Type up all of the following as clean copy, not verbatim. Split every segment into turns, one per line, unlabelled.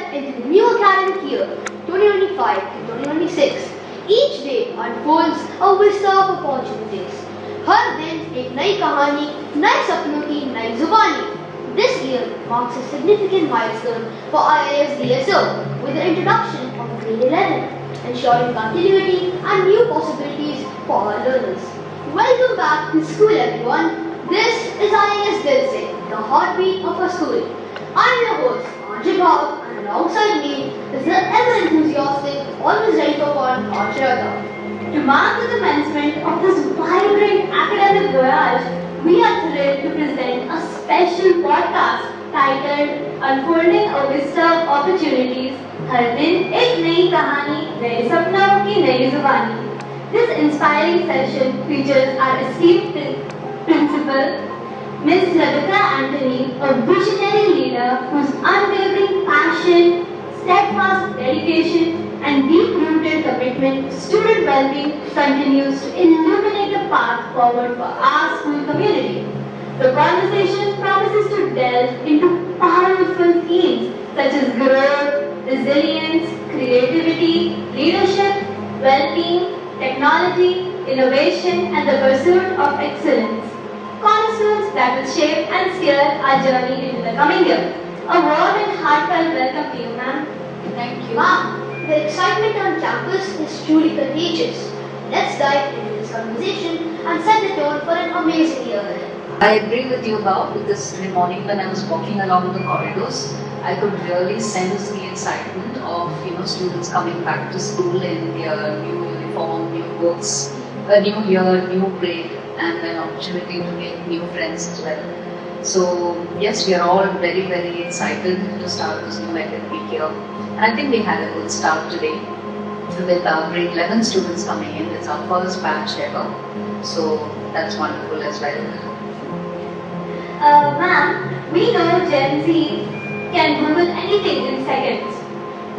step into the new academic year, 2025 to 2026, each day unfolds a vista of opportunities. हर दिन एक नई कहानी, नए सपनों की नई जुबानी. This year marks a significant milestone for IIS DSO with the introduction of grade 11, ensuring continuity and new possibilities for our learners. Welcome back to school, everyone. This is IIS Dilse, the heartbeat of our school. I'm your host, Anjibhav, and alongside me is the ever enthusiastic, always ready for fun, Archana.
To mark the commencement of this vibrant academic voyage, we are thrilled to present a special podcast titled Unfolding a Vista of Opportunities. हर दिन एक नई कहानी, नए सपनों की नई जुबानी. This inspiring session features our esteemed principal, Ms. Rebecca Anthony, a visionary leader whose unwavering passion, steadfast dedication, and deep-rooted commitment to student well-being continues to illuminate the path forward for our school community. The conversation promises to delve into powerful themes such as growth, resilience, creativity, leadership, well-being, technology, innovation, and the pursuit of excellence. Cornerstones that will shape and steer our journey into the coming year. A warm and heartfelt welcome to you, ma'am.
Thank you. Ma'am, the excitement on campus is truly contagious. Let's dive into this conversation and set the tone for an amazing year ahead.
I agree with you, Bob, because in the morning when I was walking along the corridors, I could really sense the excitement of students coming back to school in their new uniform, new books, a new year, new grade, and an opportunity to make new friends as well. So yes, we are all very, very excited to start this new academic year. And I think we had a good start today with our grade 11 students coming in. It's our first batch ever. So that's wonderful as well.
Ma'am, we know Gen Z can Google anything in seconds.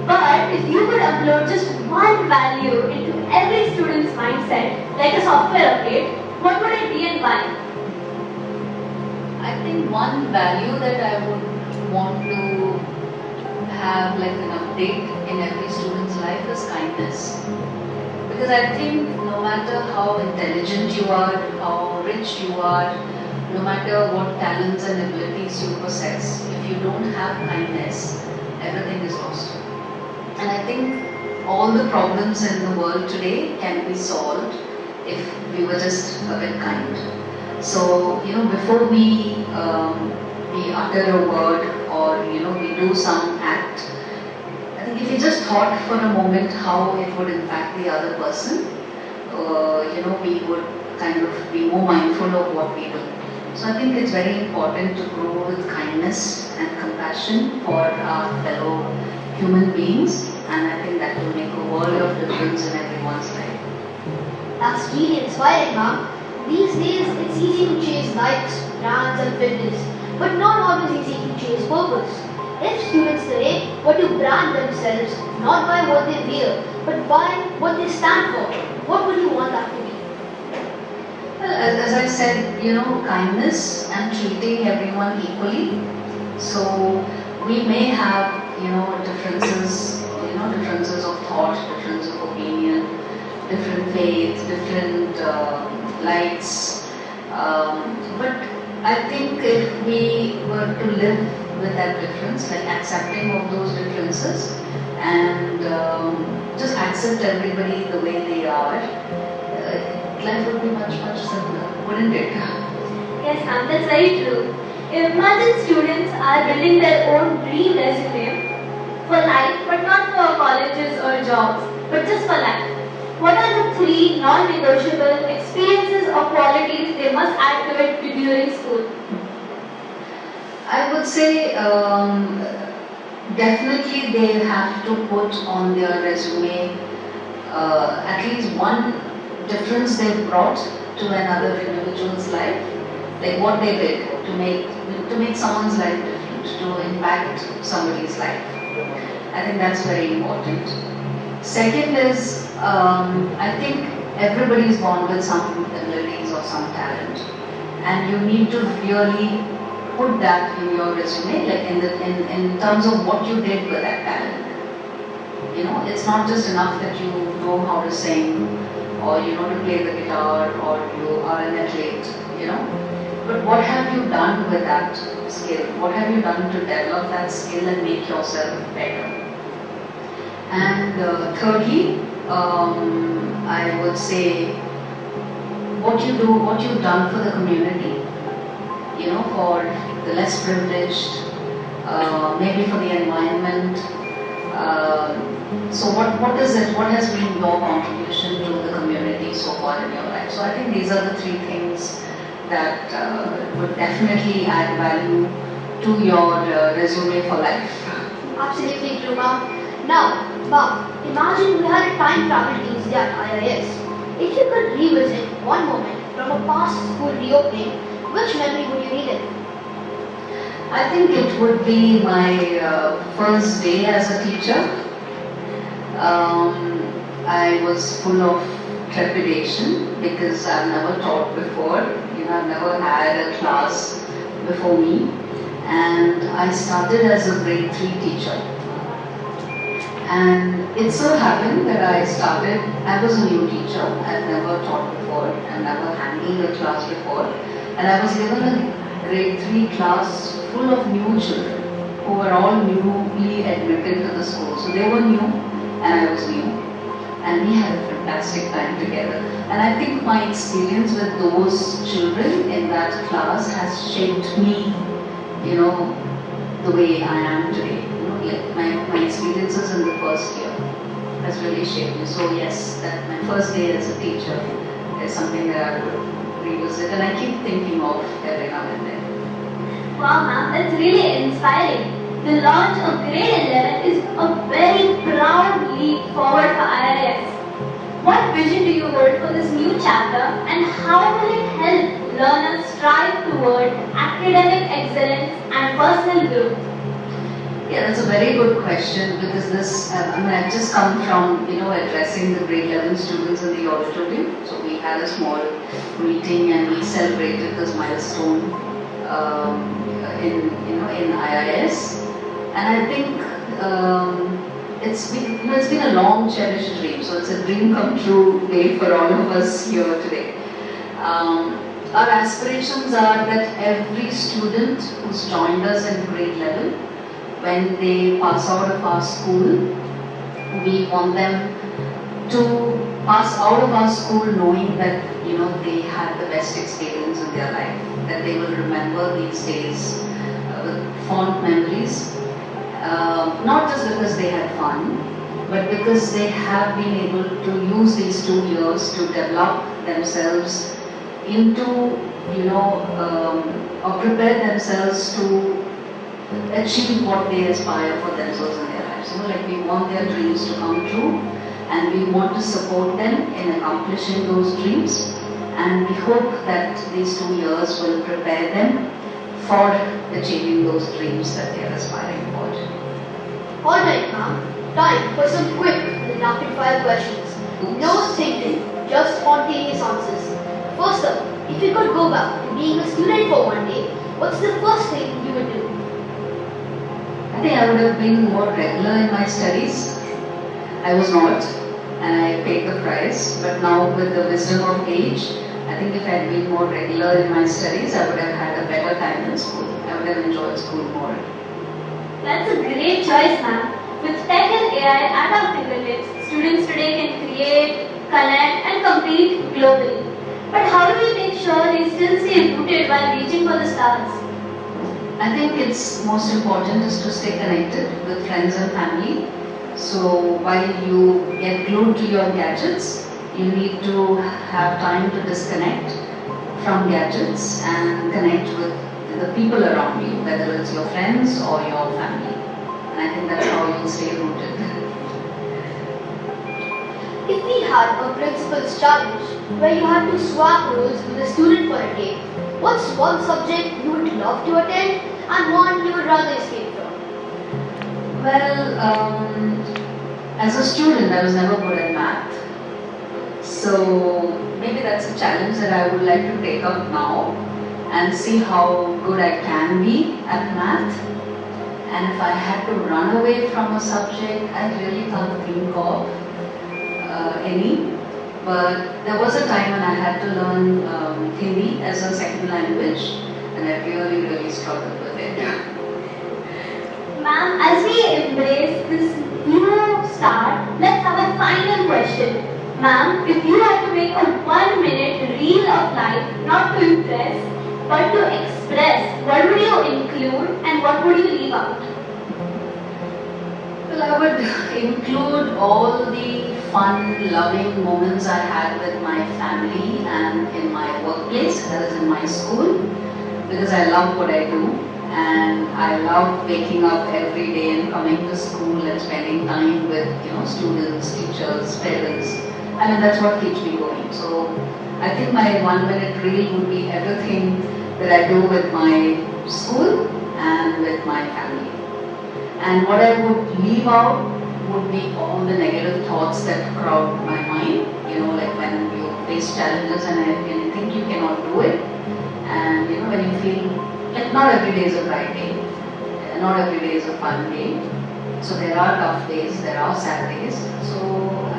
But if you could upload just one value into every student's mindset, like a software update, what would it be and why?
I think one value that I would want to have like an update in every student's life is kindness. Because I think no matter how intelligent you are, how rich you are, no matter what talents and abilities you possess, if you don't have kindness, everything is lost. And I think all the problems in the world today can be solved if we were just a bit kind. So, before we utter a word or, we do some act, I think if we just thought for a moment how it would impact the other person, we would kind of be more mindful of what we do. So I think it's very important to grow with kindness and compassion for our fellow human beings, and I think that will make a world of difference in everyone's life.
That's really inspiring, ma'am. These days, it's easy to chase likes, brands, and fitness, but not always easy to chase purpose. If students today were to brand themselves not by what they wear, but by what they stand for, what would you want that to be?
Well, as I said, kindness and treating everyone equally. So we may have, differences of thought, differences of opinion, different faiths, different likes. But I think if we were to live with that difference, like accepting of those differences and just accept everybody the way they are, life would be much, much simpler, wouldn't it?
Yes, ma'am, that's very true. Imagine students are building their own dream resume for life, but not for colleges or jobs, but just for life. What are the 3 non-negotiable experiences or qualities they must add to it during school?
I would say definitely they have to put on their resume at least one difference they've brought to another individual's life, like what they did to make someone's life different, to impact somebody's life. I think that's very important. Second is, I think everybody is born with some abilities or some talent, and you need to really put that in your resume, like in terms of what you did with that talent. You know, it's not just enough that you know how to sing, or you know to play the guitar, or you are an athlete, you know. But what have you done with that skill? What have you done to develop that skill and make yourself better? And thirdly, I would say what you do, what you've done for the community, you know, for the less privileged, maybe for the environment. So what is it? What has been your contribution to the community so far in your life? So I think these are the three things that would definitely add value to your resume for life.
Absolutely true, ma'am. Now, ma'am, imagine we had a time travel Tuesday at IIS. If you could revisit one moment from a past school reopening, which memory would you relive?
I think it would be my first day as a teacher. I was full of trepidation because I've never taught before. You know, I've never had a class before me, and I started as a grade 3 teacher. And it so happened that I was a new teacher. I've never taught before and never handled a class before, and I was given a grade 3 class full of new children who were all newly admitted to the school. So they were new and I was new, and we had a fantastic time together. And I think my experience with those children in that class has shaped me, you know, the way I am today. You know, like my experiences in the first year has really shaped me. So yes, that my first day as a teacher is something that I would revisit, and I keep thinking of every now and then.
Wow, ma'am, that's really inspiring. The launch of grade 11 is a very proud leap forward for IIS. What vision do you hold for this new chapter, and how will it help learners strive toward academic excellence and personal growth?
Yeah, that's a very good question, because this, I've just come from, you know, addressing the grade 11 students in the auditorium. So we had a small meeting and we celebrated this milestone in IIS. And I think it's been a long cherished dream. So it's a dream come true day for all of us here today. Our aspirations are that every student who's joined us in grade level, when they pass out of our school, we want them to pass out of our school knowing that, you know, they had the best experience in their life, that they will remember these days with fond memories, not just because they had fun, but because they have been able to use these 2 years to develop themselves into, you know, or prepare themselves to achieve what they aspire for themselves in their lives. You know, like we want their dreams to come true, and we want to support them in accomplishing those dreams, and we hope that these 2 years will prepare them for achieving those dreams that they are aspiring for.
Alright, ma'am. Time for some quick and rapid fire questions. No thinking, just spontaneous answers. First up, if you could go back to being a student for one day, what's the first thing you would do?
I think I would have been more regular in my studies. I was not, and I paid the price. But now, with the wisdom of age, I think if I had been more regular in my studies, I would have had a better time in school. I would have enjoyed school more.
That's a great choice, ma'am. With tech and AI at our fingertips, students today can create, connect, and compete globally. But how do we make sure they still stay rooted while reaching for the stars?
I think it's most important is to stay connected with friends and family. So while you get glued to your gadgets, you need to have time to disconnect from gadgets and connect with the people around you, whether it's your friends or your family. And I think that's how you stay rooted.
If we had a principal's challenge where you had to swap roles with a student for a day, what's one subject you would love to attend and one you would rather escape from?
Well, as a student, I was never good at math. So maybe that's a challenge that I would like to take up now. and see how good I can be at math. And if I had to run away from a subject, I really can't think of any. But there was a time when I had to learn Hindi as a second language, and I really struggled with it.
Ma'am, as we embrace this new start, let's have a final question. Ma'am, if you had to make a 1-minute reel of life, not to impress, but to express, what would you include and what would you leave out?
Well, I would include all the fun, loving moments I had with my family and in my workplace, that is in my school, because I love what I do and I love waking up every day and coming to school and spending time with students, teachers, parents. I mean, that's what keeps me going. So I think my 1-minute reel would be everything that I do with my school and with my family. And what I would leave out would be all the negative thoughts that crowd my mind. Like when you face challenges and you think you cannot do it, and when you feel like not every day is a bright day, not every day is a fun day. So there are tough days, there are sad days. So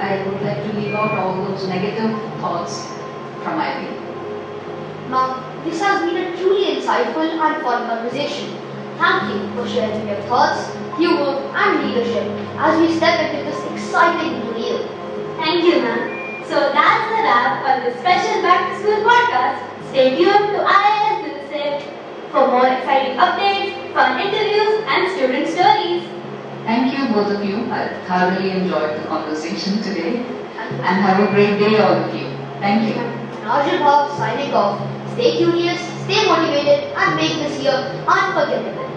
I would like to leave out all those negative thoughts from my way.
Ma'am, this has been a truly insightful and fun conversation. Thank you for sharing your thoughts, humor, and leadership as we step into this exciting new year.
Thank you, ma'am. So that's the wrap on this special Back to School podcast. Stay tuned to IIS Dilsip for more exciting updates, fun interviews, and student stories.
Thank you, both of you. I thoroughly enjoyed the conversation today. And have a great day, all of you. Thank you.
Arjun Bhav signing off. Stay curious, stay motivated, and make this year unforgettable.